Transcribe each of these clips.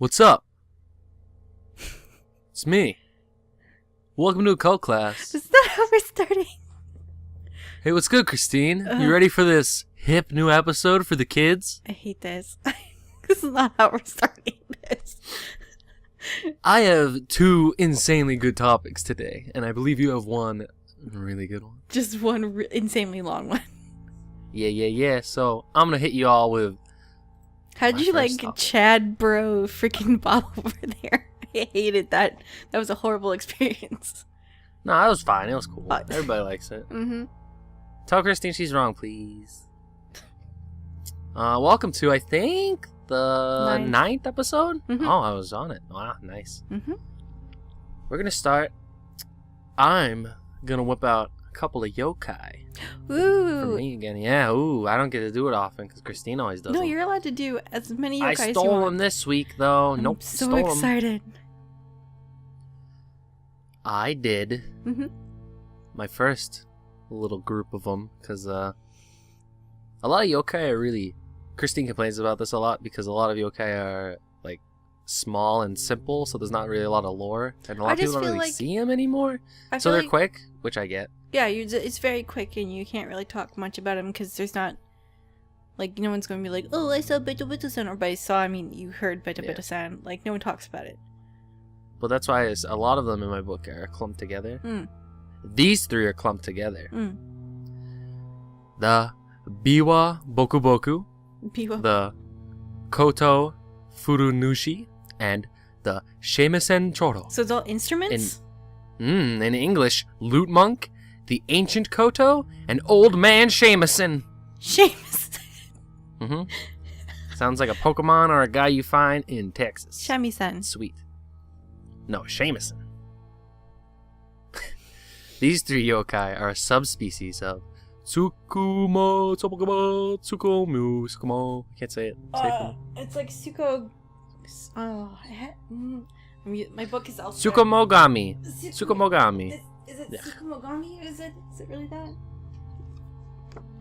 What's up? It's me. Welcome to Occult Class. Is that how we're starting? Hey, what's good, Christine? You ready for this hip new episode for the kids? I hate this. This is not how we're starting this. I have two insanely good topics today, and I believe you have one really good one. Just one insanely long one. Yeah. So, I'm going to hit you all with... How'd you like topic. Chad bro freaking Bob over there? I hated that. That was a horrible experience. No, that was fine. It was cool. Everybody likes it. Mm-hmm. Tell Christine she's wrong, please. Welcome to, I think, the ninth episode? Mm-hmm. Oh, I was on it. Wow, nice. Mm-hmm. We're going to start. I'm going to whip out a couple of yokai. Ooh. For me again. Yeah, ooh. I don't get to do it often because Christine always does. No, them. you're allowed to do as many yokai as you want. I stole them this week, though. I'm nope, so stole excited. Them. I did my first little group of them because a lot of yokai are really... Christine complains about this a lot because a lot of yokai are like small and simple, so there's not really a lot of lore, and a lot of people don't really see them anymore. So they're quick, which I get. Yeah, it's very quick, and you can't really talk much about them because there's not like no one's going to be like, oh, I saw Beta-Beta-san, or you heard Beta-Beta-san. Like no one talks about it. Well, that's why a lot of them in my book are clumped together. These three are clumped together. The Biwa Boku Boku, the Koto Furunushi, and the Shamisen Chourou. So it's all instruments? In English, Lute Monk, the Ancient Koto, and Old Man Shamisen. Shamisen. Sounds like a Pokemon or a guy you find in Texas. Shami-san. Sweet. No, Shamisen. These three yokai are a subspecies of Tsukumo, Tsukumo. I can't say it. It's like Suko. My book is also Tsukumogami. Tsukumogami. Is it Tsukumogami? Is it really that?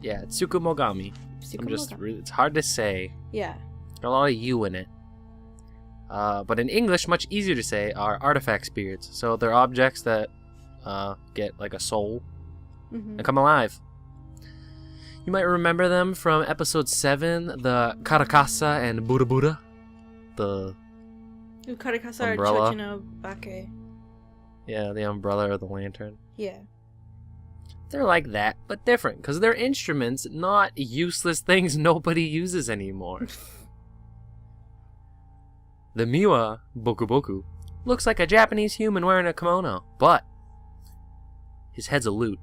Yeah, it's Tsukumogami. It's hard to say. Yeah. A lot of U in it. But in English, much easier to say, are artifact spirits. So they're objects that get like a soul and come alive. You might remember them from episode 7, the Karakasa and Buddha. The Karakasa umbrella. or Chochino Bake. Yeah, the umbrella or the lantern. Yeah. They're like that, but different, because they're instruments, not useless things nobody uses anymore. The Miwa Boku Boku looks like a Japanese human wearing a kimono, but his head's a lute.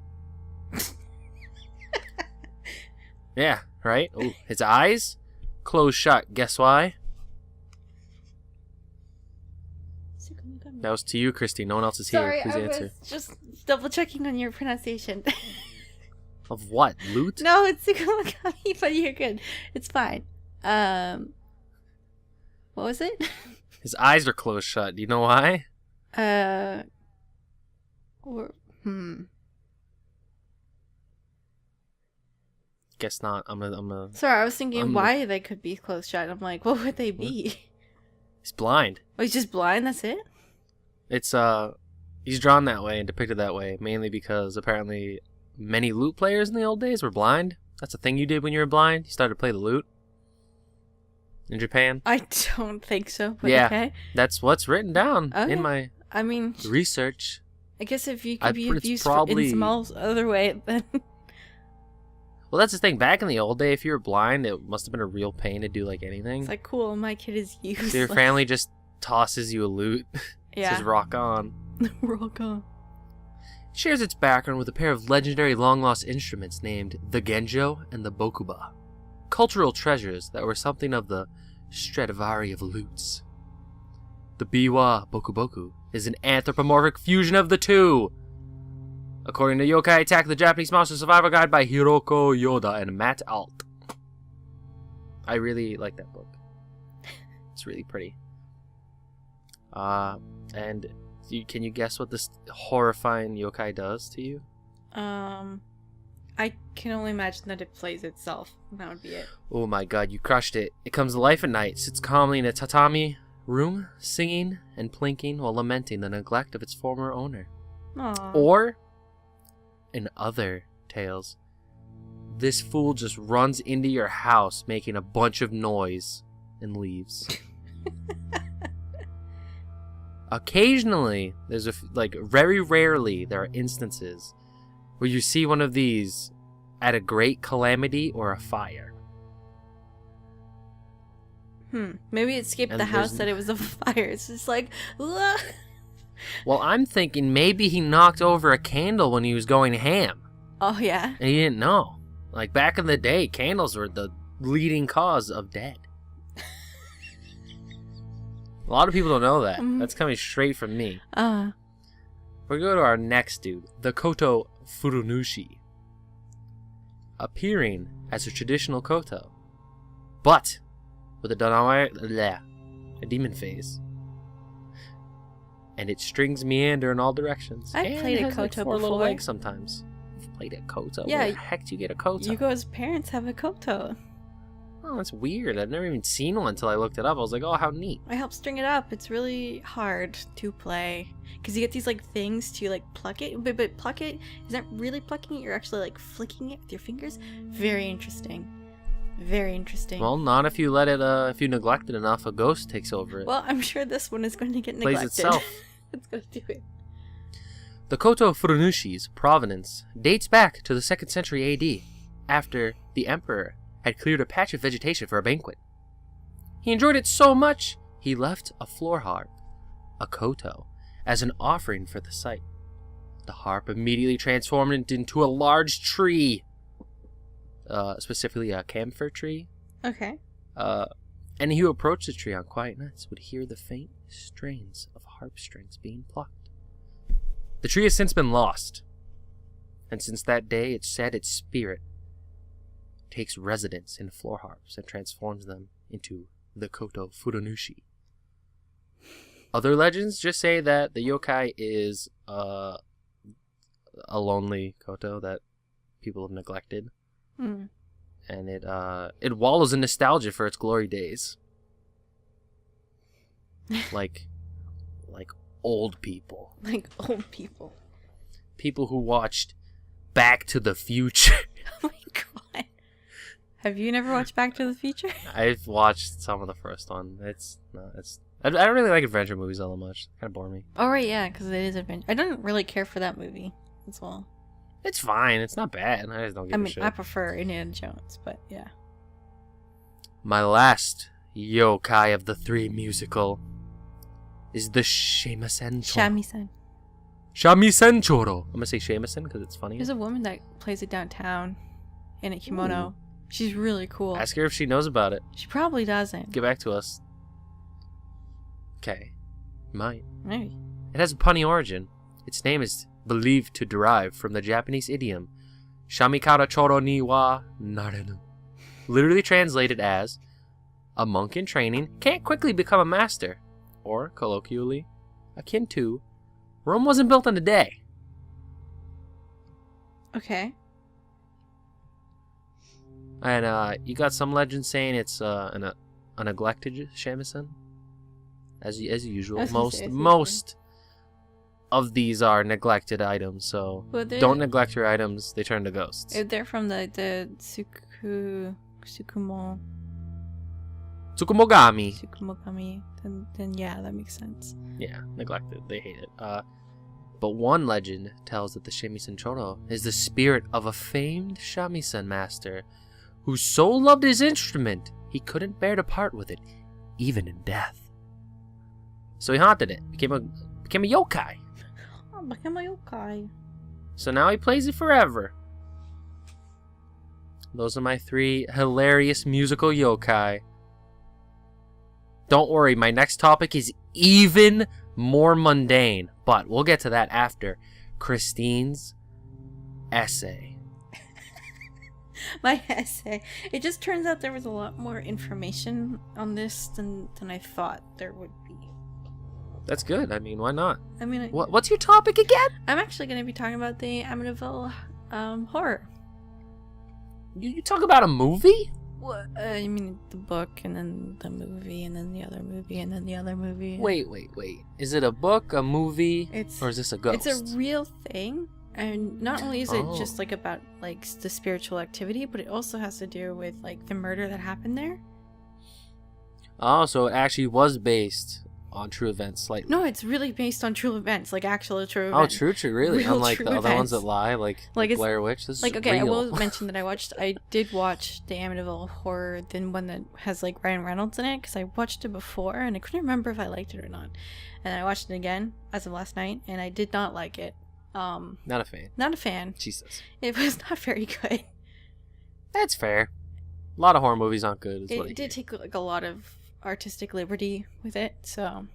Yeah, right? Ooh, his eyes closed shut. Guess why? That was to you, Christy. No one else is here. Please answer. Was just double checking on your pronunciation. Of what? Lute? No, it's Tsukumogami, but you're good. It's fine. What was it? His eyes are closed shut. Do you know why? Guess not. I'm gonna. Sorry, I was thinking why they could be closed shut. I'm like, what would they be? He's blind. Oh, he's just blind? That's it? It's he's drawn that way and depicted that way mainly because apparently many lute players in the old days were blind. That's a thing you did when you were blind. You started to play the lute in Japan. I don't think so. But yeah, okay. That's what's written down in my research. I guess if you could be used in some other way, then. Well, that's the thing. Back in the old day, if you were blind, it must have been a real pain to do like anything. It's like, cool, my kid is useless. So your family just tosses you a lute. Yeah. Says rock on. Rock on. It shares its background with a pair of legendary long-lost instruments named the Genjo and the Bokuba. Cultural treasures that were something of the Stradivari of lutes. The Biwa Boku Boku is an anthropomorphic fusion of the two. According to Yokai Attack, the Japanese Monster Survival Guide by Hiroko Yoda and Matt Alt. I really like that book. It's really pretty. And can you guess what this horrifying yokai does to you? I can only imagine that it plays itself. That would be it. Oh my god, you crushed it. It comes to life at night, sits calmly in a tatami room singing and plinking while lamenting the neglect of its former owner. Aww. Or, in other tales, this fool just runs into your house making a bunch of noise and leaves. Occasionally, there's very rarely, there are instances where you see one of these at a great calamity or a fire. Maybe it escaped the house that it was a fire. It's just like, ugh. Well, I'm thinking maybe he knocked over a candle when he was going ham. Oh, yeah? And he didn't know. Like, back in the day, candles were the leading cause of death. A lot of people don't know that. That's coming straight from me. We go to our next dude, the Koto Furunushi. Appearing as a traditional koto, but with a demon face. And its strings meander in all directions. I played a koto four little before. legs sometimes. You've played a koto? Yeah. Where the heck do you get a koto? Yugo's parents have a koto. Oh, that's weird. I've never even seen one until I looked it up. I was like, oh, how neat. I helped string it up. It's really hard to play. Because you get these, things to, pluck it. But pluck it isn't really plucking it. You're actually, flicking it with your fingers. Very interesting. Very interesting. Well, not if you let it, if you neglect it enough, a ghost takes over it. Well, I'm sure this one is going to get neglected. Plays itself. It's going to do it. The Koto Furunushi's provenance dates back to the 2nd century AD, after the emperor had cleared a patch of vegetation for a banquet. He enjoyed it so much, he left a floor harp, a koto, as an offering for the site. The harp immediately transformed it into a large tree, specifically a camphor tree. Okay. And he who approached the tree on quiet nights would hear the faint strains of harp strings being plucked. The tree has since been lost, and since that day it's said its spirit takes residence in floor harps and transforms them into the Koto Furunushi. Other legends just say that the yokai is a lonely koto that people have neglected. And it wallows in nostalgia for its glory days. Like old people. Like old people. People who watched Back to the Future. Oh my god. Have you never watched Back to the Future? I've watched some of the first one. I don't really like adventure movies all that much. Kind of bore me. Oh right, yeah, because it is adventure. I don't really care for that movie as well. It's fine. It's not bad. I just don't give a shit. I prefer Indiana Jones, but yeah. My last yokai of the three musical is the Shamisen Chourou. Shami-san. Shamisen Chourou. I'm going to say Shamisen because it's funny. There's a woman that plays it downtown in a kimono. Ooh. She's really cool. Ask her if she knows about it. She probably doesn't. Get back to us. Okay. Might. Maybe. It has a punny origin. Its name is believed to derive from the Japanese idiom Shamikara Choro ni wa narenu. Literally translated as, a monk in training can't quickly become a master. Or, colloquially, akin to, Rome wasn't built in a day. Okay. And you got some legends saying it's a neglected shamisen. As usual, most of these are neglected items. So don't neglect your items; they turn to ghosts. If they're from the Tsukumogami, then yeah, that makes sense. Yeah, neglected. They hate it. But one legend tells that the Shamisen Chourou is the spirit of a famed shamisen master who so loved his instrument he couldn't bear to part with it, even in death. So he haunted it, became a yokai. Oh, became a yokai. So now he plays it forever. Those are my three hilarious musical yokai. Don't worry, my next topic is even more mundane, but we'll get to that after Christine's essay. My essay. It just turns out there was a lot more information on this than I thought there would be. That's good. I mean, why not? I mean, what's your topic again? I'm actually going to be talking about the Amityville horror. You talk about a movie? I mean, the book, and then the movie, and then the other movie, and then the other movie. Wait. Is it a book, a movie, or is this a ghost? It's a real thing, and not only is it just like about like the spiritual activity, but it also has to do with like the murder that happened there. Oh, so it actually was based on true events slightly. No, it's really based on true events, like actual true events. Oh, true, really? Real Unlike true the other ones events. that lie, like Blair Witch. This like, is okay, real. I will mention that I did watch the Amityville horror, the one that has like Ryan Reynolds in it, because I watched it before and I couldn't remember if I liked it or not. And I watched it again as of last night, and I did not like it. Not a fan. Not a fan. Jesus. It was not very good. That's fair. A lot of horror movies aren't good. It did take like a lot of artistic liberty with it, so.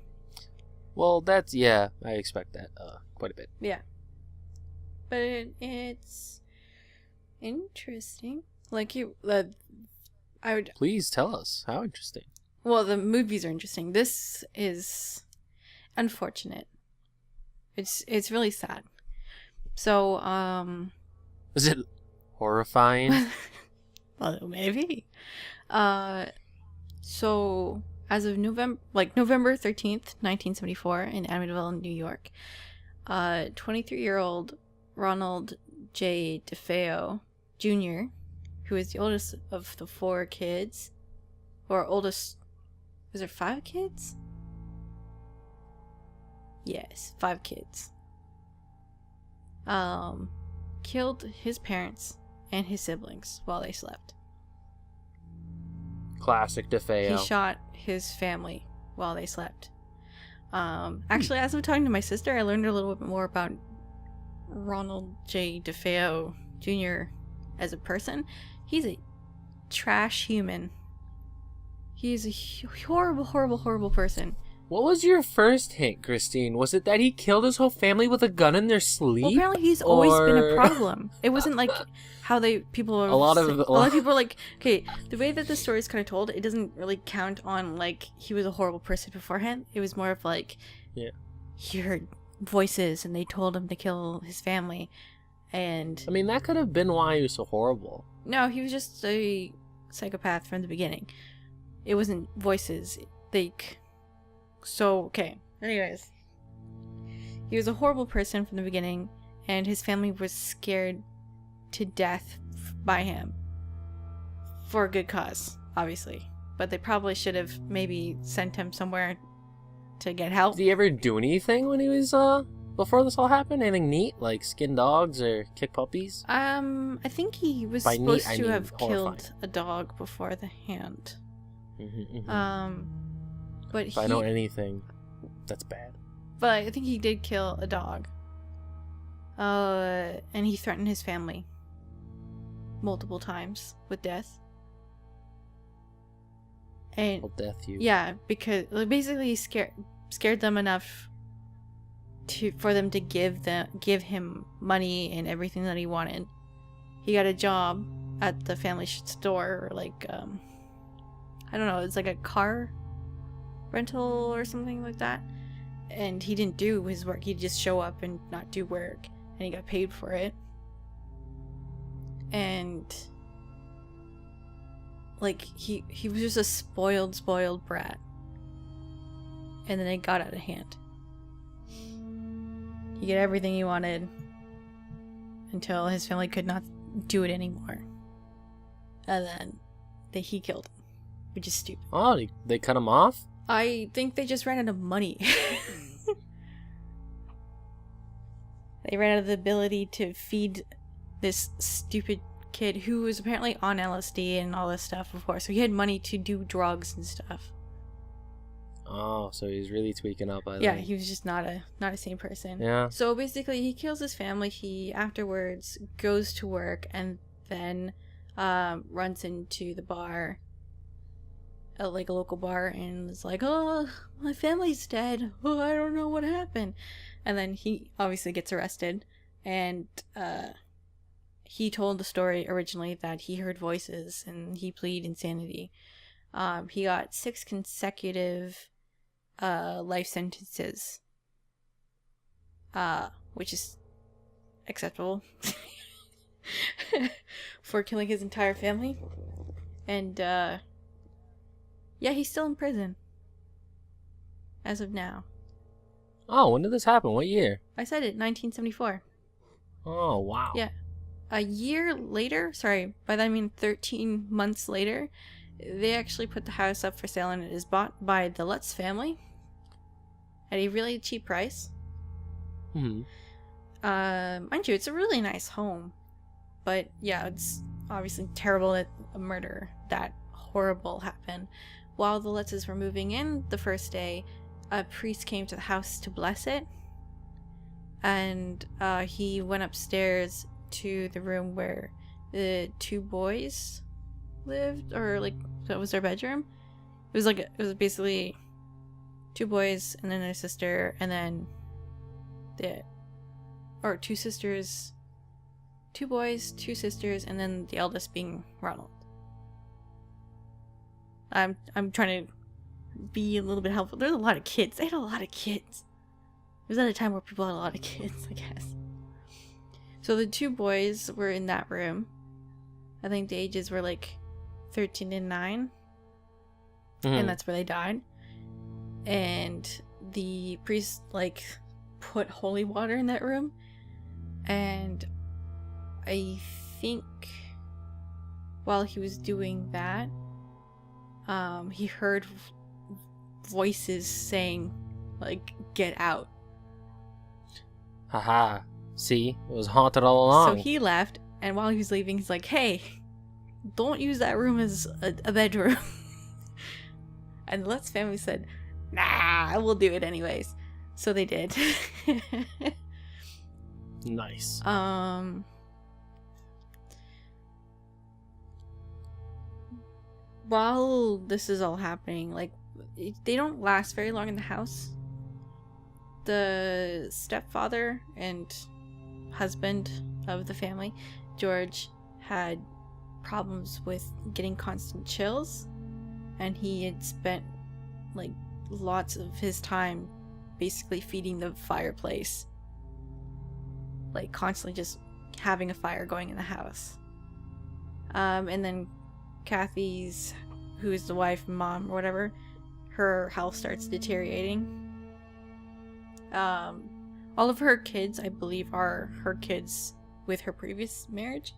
Well, I expect that quite a bit. Yeah. But it's interesting. Like I would. Please tell us how interesting. Well, the movies are interesting. This is unfortunate. It's really sad. So, Is it horrifying? well, maybe. So as of November 13th, 1974, in Amityville, New York, 23-year-old Ronald J. DeFeo Jr., who is the oldest of the 4 kids, or oldest, is there 5 kids? Yes, 5 kids. Killed his parents and his siblings while they slept. Classic DeFeo. He shot his family while they slept. Actually, as I'm talking to my sister, I learned a little bit more about Ronald J. DeFeo Jr. as a person. He's a trash human. He is a horrible, horrible, horrible person. What was your first hint, Christine? Was it that he killed his whole family with a gun in their sleep? Well, apparently he's always been a problem. It wasn't like how people are. A lot of people are like, okay, the way that the story is kind of told, it doesn't really count on like he was a horrible person beforehand. It was more of like, he heard voices and they told him to kill his family, and I mean that could have been why he was so horrible. No, he was just a psychopath from the beginning. It wasn't voices. So, okay. Anyways. He was a horrible person from the beginning, and his family was scared to death by him. For a good cause, obviously. But they probably should have maybe sent him somewhere to get help. Did he ever do anything when he was, before this all happened? Anything neat? Like skin dogs or kick puppies? I think he was By supposed neat, to I mean have horrifying. killed a dog before the hand. But if I know anything, that's bad. But I think he did kill a dog. And he threatened his family multiple times with death. And Well, death you. yeah, because basically he scared them enough for them to give him money and everything that he wanted. He got a job at the family store, or like I don't know, it's like a car rental or something like that. And he didn't do his work. He'd just show up and not do work, and he got paid for it. And like he was just a spoiled brat. And then it got out of hand. He got everything he wanted until his family could not do it anymore. And then he killed him, which is stupid. Oh, they cut him off? I think they just ran out of money. They ran out of the ability to feed this stupid kid who was apparently on LSD and all this stuff before. So he had money to do drugs and stuff. Oh, so he's really tweaking up. Yeah, he was just not a sane person. Yeah. So basically, he kills his family. He afterwards goes to work and then runs into the bar, like a local bar, and is like, "Oh, my family's dead. Oh, I don't know what happened." And then he obviously gets arrested, and he told the story originally that he heard voices and he pleaded insanity. He got 6 consecutive life sentences, which is acceptable for killing his entire family. And, yeah, he's still in prison. As of now. Oh, when did this happen? What year? I said it, 1974. Oh, wow. Yeah. A year later, sorry, by that I mean 13 months later, they actually put the house up for sale, and it is bought by the Lutz family at a really cheap price. Mm-hmm. Mind you, it's a really nice home. But yeah, it's obviously terrible that a murder that horrible happened. While the Lutzes were moving in the first day, a priest came to the house to bless it. And he went upstairs to the room where the two boys lived, or like that was their bedroom. It was basically two boys and then their sister, and then two sisters, two boys, two sisters, and then the eldest being Ronald. I'm trying to be a little bit helpful. There's a lot of kids. They had a lot of kids. It was at a time where people had a lot of kids, I guess. So the two boys were in that room. I think the ages were like 13 and 9. Mm-hmm. And that's where they died. And the priest like put holy water in that room. And I think while he was doing that, he heard voices saying, like, get out. Haha. See? It was haunted all along. So he left, and while he was leaving, he's like, hey, don't use that room as a bedroom. And the Lutz family said, nah, I will do it anyways. So they did. Nice. While this is all happening, like, they don't last very long in the house. The stepfather and husband of the family, George, had problems with getting constant chills, and he had spent like lots of his time basically feeding the fireplace, like constantly just having a fire going in the house. And then Kathy's, who is the wife, mom, or whatever, her health starts deteriorating. All of her kids, I believe, are her kids with her previous marriage.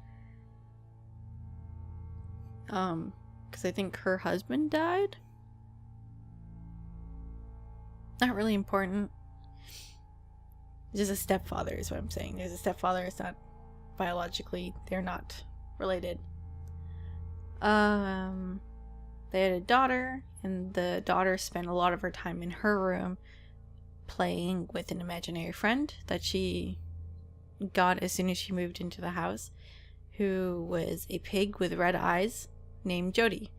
Because I think her husband died. Not really important. Just a stepfather is what I'm saying. There's a stepfather. It's not biologically, they're not related. They had a daughter, and the daughter spent a lot of her time in her room playing with an imaginary friend that she got as soon as she moved into the house, who was a pig with red eyes named Jody.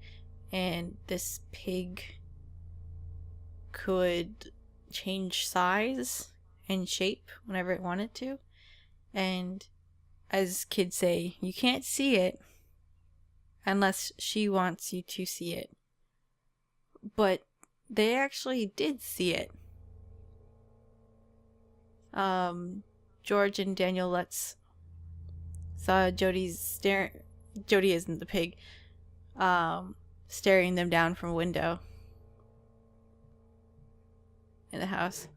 And this pig could change size and shape whenever it wanted to. And as kids say, you can't see it unless she wants you to see it. But they actually did see it. George and Daniel Lutz saw Jody isn't the pig, staring them down from a window in the house.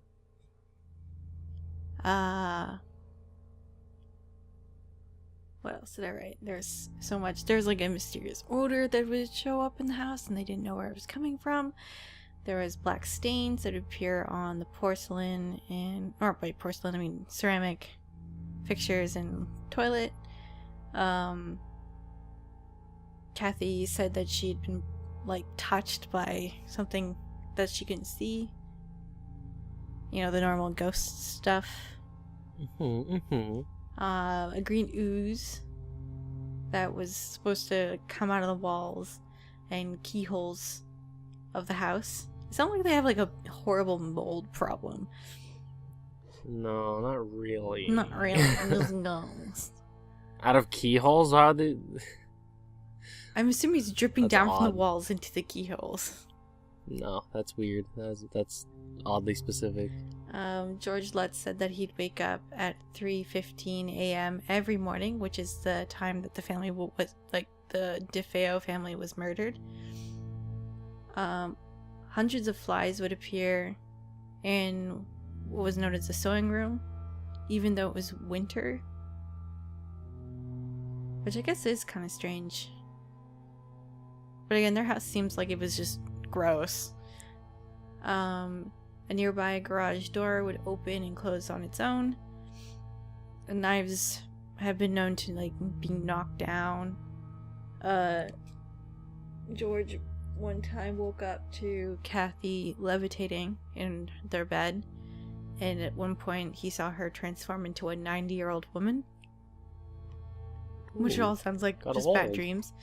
What else did I write? There's so much. There's like a mysterious odor that would show up in the house, and they didn't know where it was coming from. There was black stains that would appear on the porcelain or by porcelain, I mean ceramic fixtures and toilet. Kathy said that she'd been like touched by something that she couldn't see. You know, the normal ghost stuff. A green ooze that was supposed to come out of the walls and keyholes of the house. It sounds like they have like a horrible mold problem. No, not really. Not really. No. Out of keyholes, are they? I'm assuming it's dripping down odd. from the walls into the keyholes. No, that's weird. That's oddly specific. George Lutz said that he'd wake up at 3:15 a.m. every morning, which is the time that the family the DeFeo family was murdered. Hundreds of flies would appear in what was known as the sewing room, even though it was winter. Which I guess is kind of strange. But again, their house seems like it was just gross. A nearby garage door would open and close on its own. And knives have been known to like be knocked down. George one time woke up to Kathy levitating in their bed, and at one point he saw her transform into a 90-year-old woman. Which all sounds like just old. bad dreams.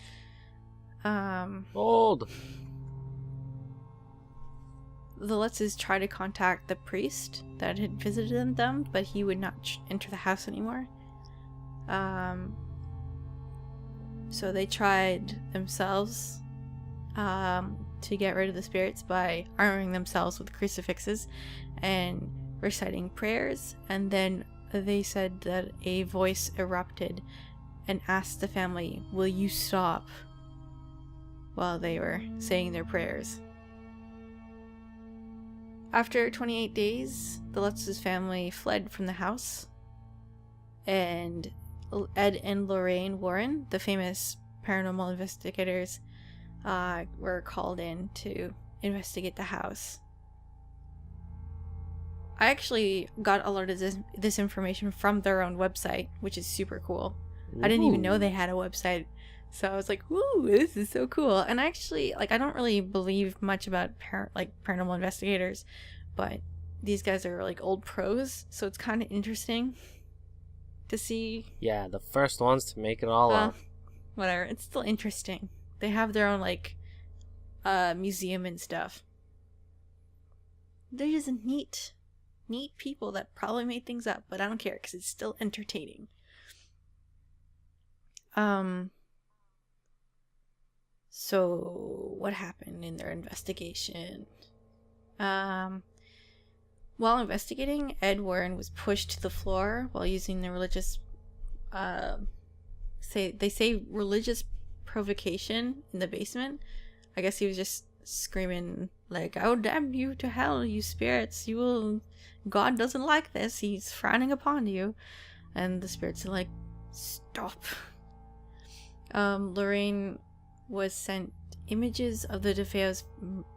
Old. The Lutzes tried to contact the priest that had visited them, but he would not enter the house anymore. So they tried themselves to get rid of the spirits by arming themselves with crucifixes and reciting prayers, and then they said that a voice erupted and asked the family, "Will you stop?" while they were saying their prayers. After 28 days, the Lutz's family fled from the house, and Ed and Lorraine Warren, the famous paranormal investigators, were called in to investigate the house. I actually got a lot of this information from their own website, which is super cool. Ooh. I didn't even know they had a website, so I was like, "Ooh, this is so cool!" And actually, like, I don't really believe much about paranormal investigators, but these guys are like old pros, so it's kind of interesting to see. Yeah, the first ones to make it all up. Whatever, it's still interesting. They have their own like museum and stuff. They're just neat people that probably made things up, but I don't care because it's still entertaining. So what happened in their investigation? While investigating, Ed Warren was pushed to the floor while using the religious religious provocation in the basement. I guess he was just screaming like, "Oh, damn you to hell, you spirits, God doesn't like this, he's frowning upon you." And the spirits are like, "Stop." Lorraine was sent images of the DeFeo's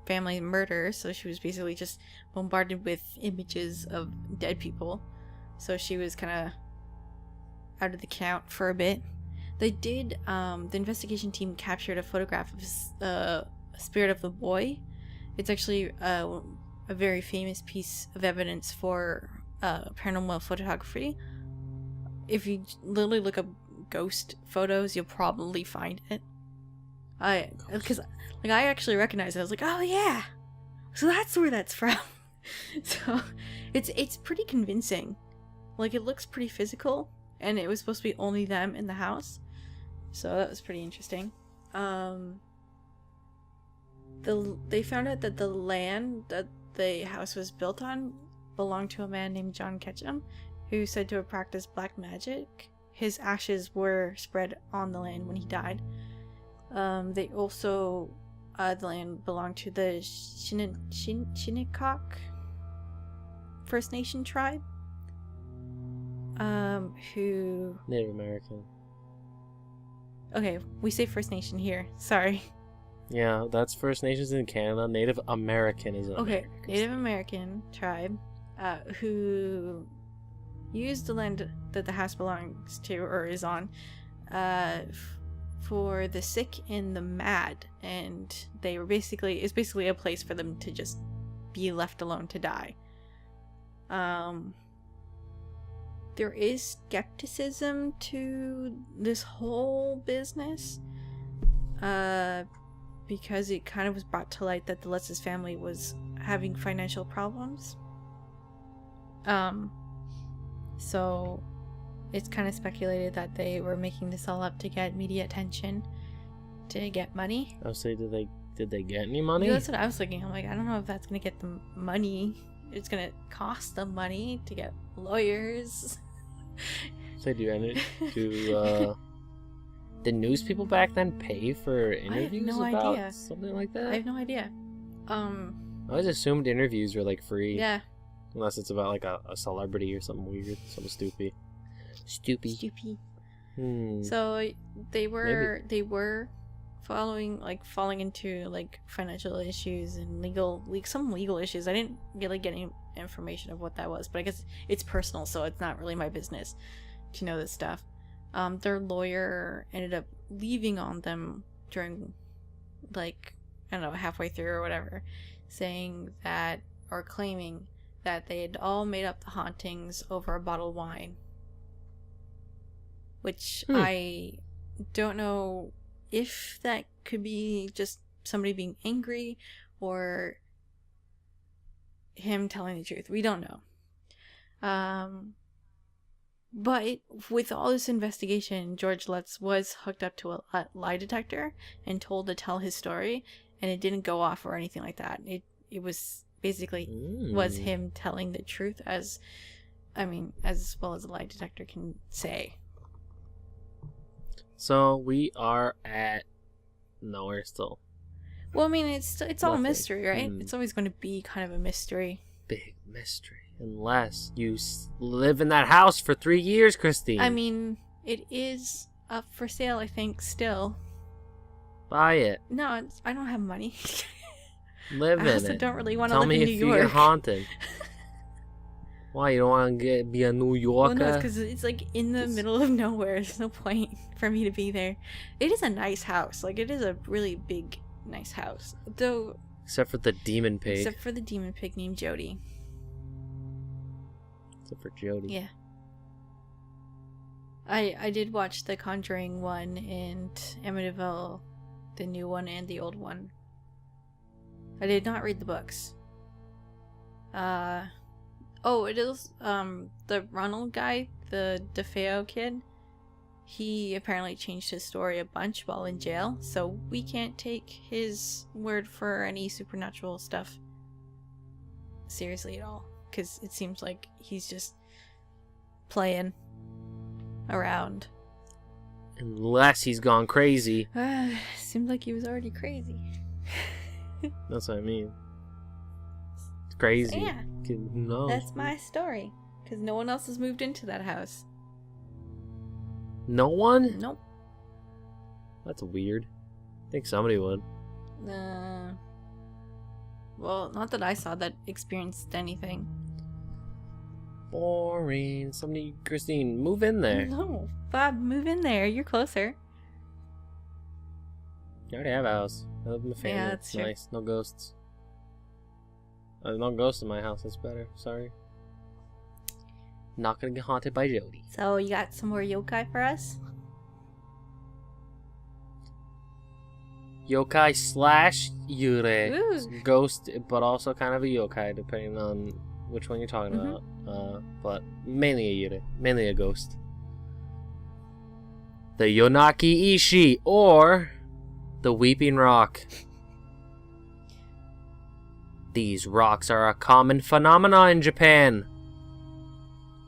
family murder, so she was basically just bombarded with images of dead people, so she was kind of out of the count for a bit. They did, the investigation team captured a photograph of the spirit of the boy. It's actually a very famous piece of evidence for paranormal photography. If you literally look up ghost photos, you'll probably find it. Because I actually recognized it. I was like, "Oh yeah, so that's where that's from." So it's pretty convincing. Like, it looks pretty physical, and it was supposed to be only them in the house, so that was pretty interesting. They found out that the land that the house was built on belonged to a man named John Ketchum, who said to have practiced black magic. His ashes were spread on the land when he died. They also, the land belonged to the Shinnecock First Nation tribe, who... Native American. Okay, we say First Nation here. Sorry. Yeah, that's First Nations in Canada. Native American is an American. Native American tribe, who used the land that the house belongs to, or is on, for the sick and the mad, and it's basically a place for them to just be left alone to die. There is skepticism to this whole business, because it kind of was brought to light that the Lutz's family was having financial problems. So it's kind of speculated that they were making this all up to get media attention, to get money. I would say, did they get any money? Yeah, that's what I was thinking. I'm like, I don't know if that's gonna get them money. It's gonna cost them money to get lawyers. So do Did news people back then pay for interviews no about idea. something like that? I have no idea. I always assumed interviews were like free. Yeah. Unless it's about like a celebrity or something weird, something stupid. Stupid. So they were falling into like financial issues and some legal issues. I didn't really get any information of what that was, but I guess it's personal, so it's not really my business to know this stuff. Their lawyer ended up leaving on them during, like, I don't know, halfway through or whatever, saying that, or claiming that they had all made up the hauntings over a bottle of wine. Which I don't know if that could be just somebody being angry or him telling the truth. We don't know. But with all this investigation, George Lutz was hooked up to a lie detector and told to tell his story, and it didn't go off or anything like that. It was basically was him telling the truth, as well as a lie detector can say. So we are at nowhere still. Well, I mean, it's all a mystery, right? It's always going to be kind of a mystery. Big mystery. Unless you live in that house for 3 years, Christine. I mean, it is up for sale, I think, still. Buy it. No, I don't have money. Live in it. I also don't really want to live in New York. Tell me if you get haunted. Why, you don't want to be a New Yorker? Well, no, it's because it's like in the middle of nowhere. There's no point for me to be there. It is a nice house. Like, it is a really big, nice house. Though. Except for the demon pig. Except for the demon pig named Jody. Except for Jody. Yeah. I did watch the Conjuring one and Amityville, the new one and the old one. I did not read the books. Oh, it is, the Ronald guy, the DeFeo kid, he apparently changed his story a bunch while in jail, so we can't take his word for any supernatural stuff seriously at all, because it seems like he's just playing around. Unless he's gone crazy. Seemed like he was already crazy. That's what I mean. It's crazy. So, yeah. No. That's my story. Because no one else has moved into that house. No one? Nope. That's weird. I think somebody would. Well, not that I saw that experienced anything. Boring. Christine, move in there. No. Bob, move in there. You're closer. You already have a house. I live with my family. Yeah, that's it's true. Nice. No ghosts. There's no ghosts in my house. That's better. Sorry. Not gonna get haunted by Jody. So, you got some more yokai for us? Yokai slash yure. Ooh. Ghost, but also kind of a yokai, depending on which one you're talking about. But mainly a yure. Mainly a ghost. The Yonaki Ishi, or the Weeping Rock. These rocks are a common phenomenon in Japan.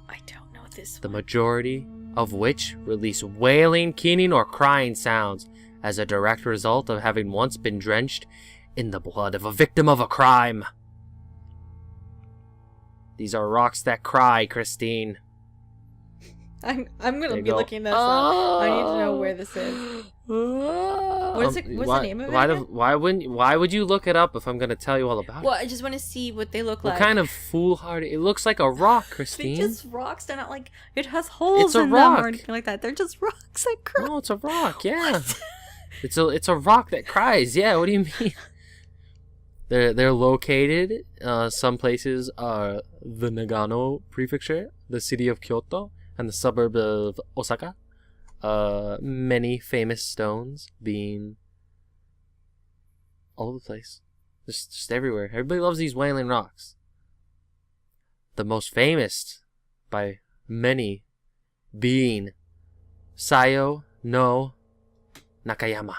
I don't know this The one. majority of which release wailing, keening, or crying sounds as a direct result of having once been drenched in the blood of a victim of a crime. These are rocks that cry, Christine. I'm gonna be Go. looking this up. I need to know where this is. What's the name of it again? Why would you look it up if I'm gonna tell you all about Well, it? I just want to see what they look What like. kind of foolhardy? It looks like a rock, Christine. They're just rocks. They're not like it has holes It's a in rock. them or anything like that. They're just rocks that cry. No, it's a rock. Yeah, it's a rock that cries. Yeah, what do you mean? They're located. Some places are the Nagano prefecture, the city of Kyoto, and the suburb of Osaka. Many famous stones being all over the place. Just everywhere. Everybody loves these wailing rocks. The most famous by many being Sayo no Nakayama.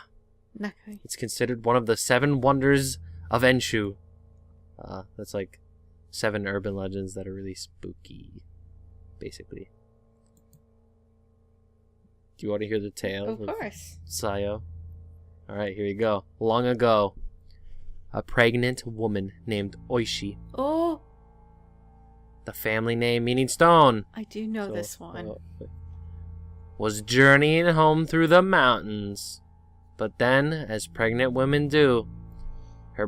Nakai. It's considered one of the 7 wonders of Enshu. That's like 7 urban legends that are really spooky, basically. Do you want to hear the tale? Of course. Sayo. Alright, here you go. Long ago, a pregnant woman named Oishi. Oh. The family name meaning stone. I do know this one. Was journeying home through the mountains. But then, as pregnant women do, her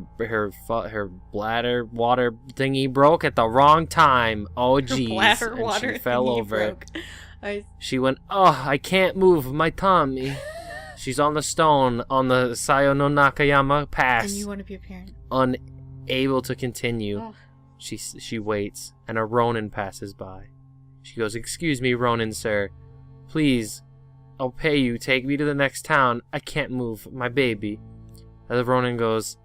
bladder water thingy broke at the wrong time. Oh jeez. Bladder and water she fell thingy over. broke. She went, oh, I can't move my tummy. She's on the stone on the Sayo no Nakayama Pass. And you want to be a parent. Unable to continue. Ugh. She waits, and a Ronin passes by. She goes, excuse me, Ronin, sir. Please, I'll pay you. Take me to the next town. I can't move my baby. And the Ronin goes,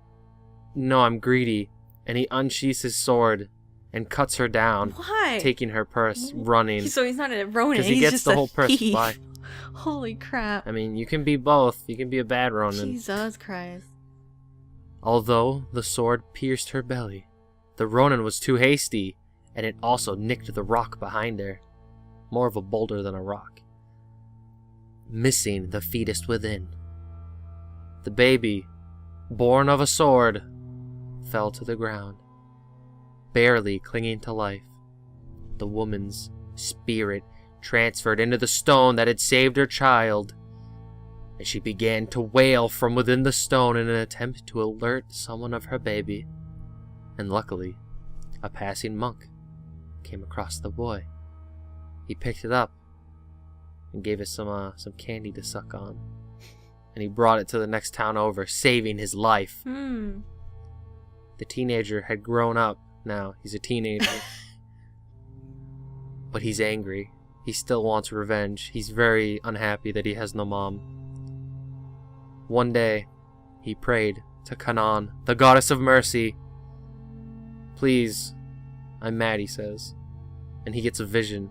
no, I'm greedy. And he unsheaths his sword and cuts her down. Why? Taking her purse, running. So he's not a Ronin. Because he he's gets just the a whole purse thief. by. Holy crap. I mean, you can be both. You can be a bad Ronin. Jesus Christ. Although the sword pierced her belly, the Ronin was too hasty, and it also nicked the rock behind her. More of a boulder than a rock. Missing the fetus within. The baby, born of a sword, fell to the ground, barely clinging to life. The woman's spirit transferred into the stone that had saved her child, and she began to wail from within the stone in an attempt to alert someone of her baby. And luckily, a passing monk came across the boy. He picked it up and gave it some candy to suck on, and he brought it to the next town over, saving his life. Hmm. The teenager had grown up now. He's a teenager. But he's angry. He still wants revenge. He's very unhappy that he has no mom. One day, he prayed to Kanan, the goddess of mercy. Please, I'm mad, he says. And he gets a vision,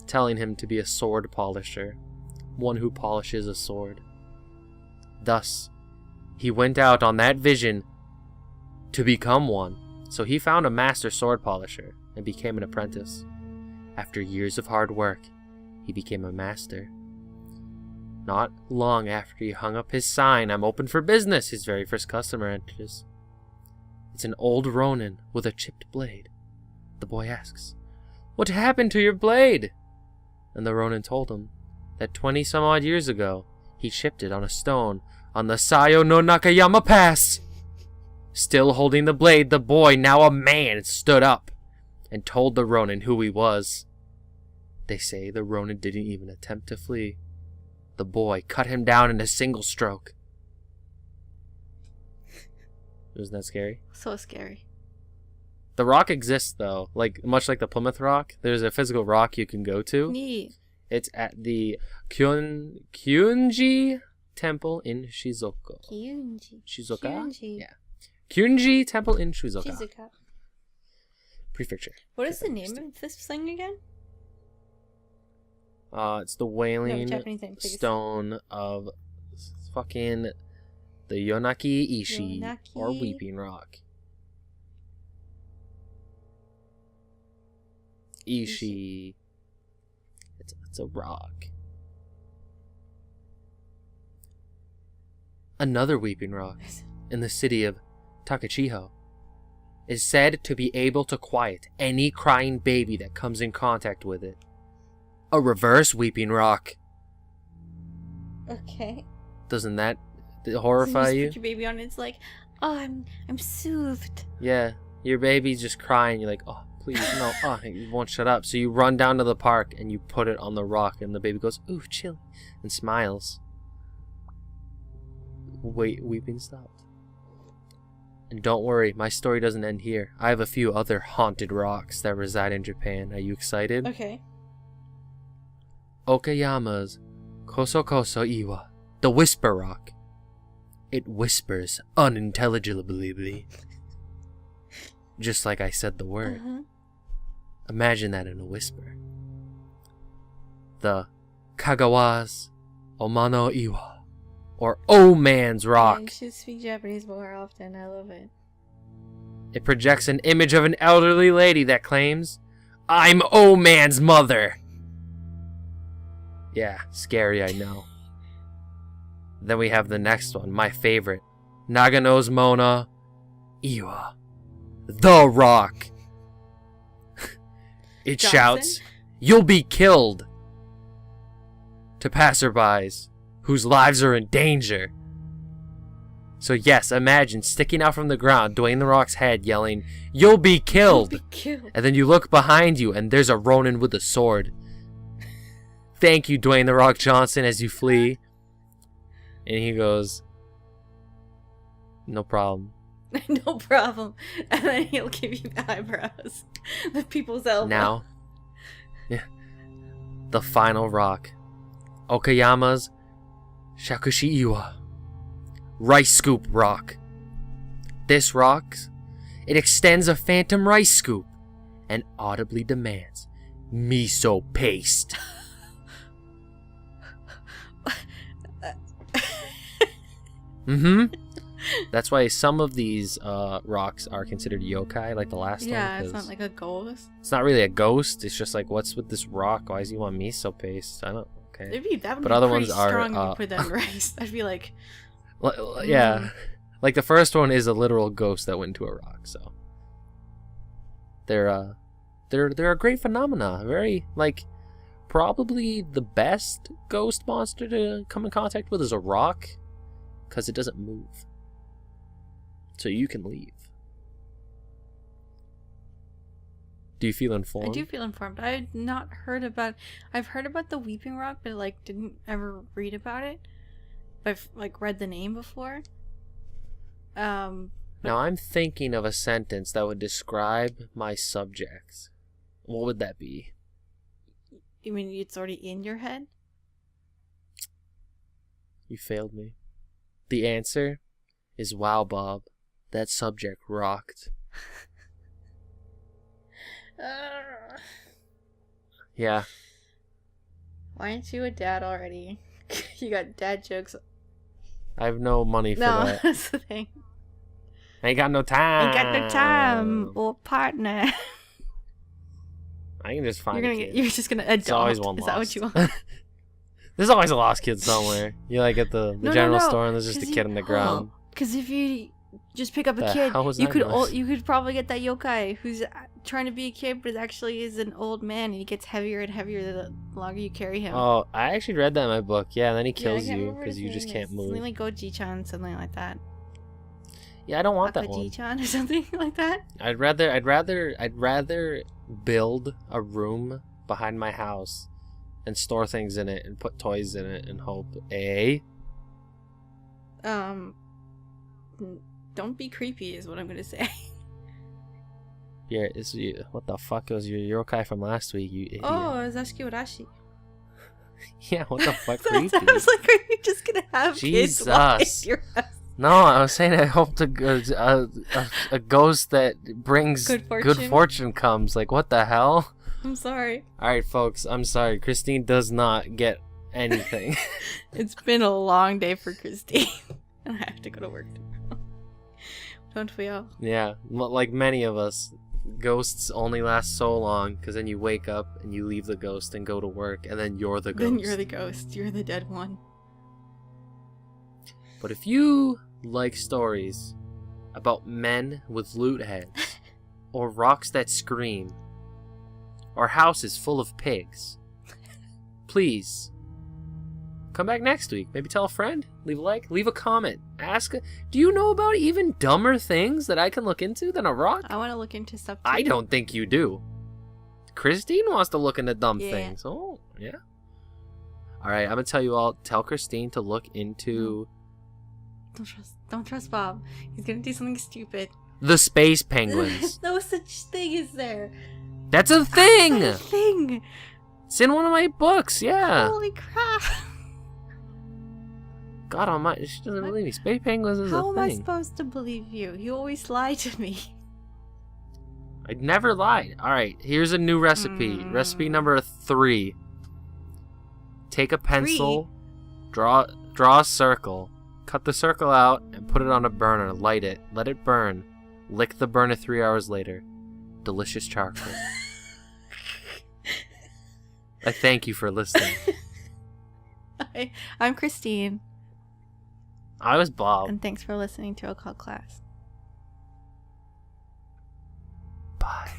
telling him to be a sword polisher, one who polishes a sword. Thus, he went out on that vision to become one. So he found a master sword polisher and became an apprentice. After years of hard work, he became a master. Not long after he hung up his sign, I'm open for business, his very first customer enters. It's an old Ronin with a chipped blade. The boy asks, what happened to your blade? And the Ronin told him that 20 some odd years ago, he chipped it on a stone on the Sayo no Nakayama Pass. Still holding the blade, the boy, now a man, stood up and told the Ronin who he was. They say the Ronin didn't even attempt to flee. The boy cut him down in a single stroke. Isn't that scary? So scary. The rock exists, though. Much like the Plymouth Rock, there's a physical rock you can go to. Neat. It's at the Kyunji Temple in Shizuoka. Shizuoka? Kyunji. Yeah. Kyunji Temple in Shizuoka. Shizuoka. Prefecture. What is the name of this thing again? It's the Wailing Japanese name, please. Stone of fucking the Yonaki Ishi, Yonaki. or Weeping Rock. Ishi. It's a rock. Another Weeping Rock in the city of Takachiho is said to be able to quiet any crying baby that comes in contact with it. A reverse Weeping Rock. Okay. Doesn't that horrify you? Put your baby on and it's like, oh, I'm soothed. Yeah, your baby's just crying. You're like, oh, please, no. Oh, it won't shut up. So you run down to the park and you put it on the rock, and the baby goes, ooh, chill, and smiles. Wait, weeping stopped. And don't worry, my story doesn't end here. I have a few other haunted rocks that reside in Japan. Are you excited? Okay. Okayama's Koso Iwa, the Whisper Rock. It whispers unintelligibly. Just like I said the word. Uh-huh. Imagine that in a whisper. The Kagawa's Omano Iwa, or Oh Man's Rock. Yeah, you should speak Japanese more often. I love it. It projects an image of an elderly lady that claims, I'm Oh Man's mother. Yeah, scary, I know. Then we have the next one, my favorite. Nagano's Mona Iwa. The Rock. It Johnson? shouts, "You'll be killed," to passerbys whose lives are in danger. So yes, imagine sticking out from the ground, Dwayne The Rock's head yelling, "You'll be killed!" You'll be killed. And then you look behind you and there's a Ronin with a sword. Thank you, Dwayne The Rock Johnson, as you flee. And he goes, "No problem." No problem. And then he'll give you the eyebrows. The people's elbow. Now, yeah, the final rock. Okayama's Shakushi-iwa. Rice Scoop Rock. This rock, it extends a phantom rice scoop and audibly demands miso paste. That's why some of these rocks are considered yokai, like the last one. Yeah, it's not like a ghost. It's not really a ghost. It's just like, what's with this rock? Why does he want miso paste? I don't. Okay. That would But be other pretty ones are, strong if you put that in rice. I'd be like, Yeah, like the first one is a literal ghost that went into a rock. So they're a great phenomena. Very like probably the best ghost monster to come in contact with is a rock, because it doesn't move, so you can leave. Do you feel informed? I do feel informed. I've not heard about. I've heard about the Weeping Rock, but like didn't ever read about it. I've like read the name before. Now I'm thinking of a sentence that would describe my subjects. What would that be? You mean it's already in your head? You failed me. The answer is wow, Bob. That subject rocked. Yeah. Why aren't you a dad already? You got dad jokes. I have no money for that. That's the thing. I ain't got no time. Ain't got no time or partner. I can just find a kid. You're just gonna adopt. There's always one Is lost. that what you want? There's always a lost kid somewhere. You like at the general store and there's just a kid on the ground. Because if you just pick up a The kid, hell was you that could noise? you could probably get that yokai who's trying to be a kid, but actually is an old man, and he gets heavier and heavier the longer you carry him. Oh, I actually read that in my book. Yeah, and then he Yeah, I kills can't you remember what because his you just name can't is. move. Something like Goji-chan, something like that. Yeah, I don't want that one. Akaji-chan or something like that. I'd rather build a room behind my house and store things in it and put toys in it and hope Don't be creepy is what I'm gonna say. Yeah, what the fuck was your yokai from last week, you idiot? Oh, it was Ashiurashi. Yeah, what the fuck, I creepy? was like, are you just gonna have kids while Jesus. in your house? No, I was saying I hope a ghost that brings Good fortune comes. Like, what the hell? I'm sorry. Alright, folks, I'm sorry. Christine does not get anything. It's been a long day for Christine. And I have to go to work tomorrow. Don't we all? Yeah, like many of us, ghosts only last so long because then you wake up and you leave the ghost and go to work and then you're the ghost. Then you're the ghost. You're the dead one. But if you like stories about men with loot heads, or rocks that scream, or houses full of pigs, please come back next week. Maybe tell a friend, leave a like, leave a comment, ask, do you know about even dumber things that I can look into than a rock? I want to look into stuff too. I don't think you do. Christine wants to look into dumb Yeah. things. Oh, yeah. Alright, I'm gonna tell you all, tell Christine to look into Don't trust Bob. He's gonna do something stupid. the space penguins. No such thing is there. That's a thing! That's a thing. It's in one of my books, yeah. Holy crap. God almighty, she doesn't believe me. Space penguins is How a am I thing. supposed to believe you? You always lie to me. I never lied. Alright, here's a new recipe. Recipe number 3. Take a pencil, draw a circle, cut the circle out, and put it on a burner. Light it. Let it burn. Lick the burner 3 hours later. Delicious charcoal. I thank you for listening. Anyway, I'm Christine. I was Bob. And thanks for listening to Occult Class. Bye.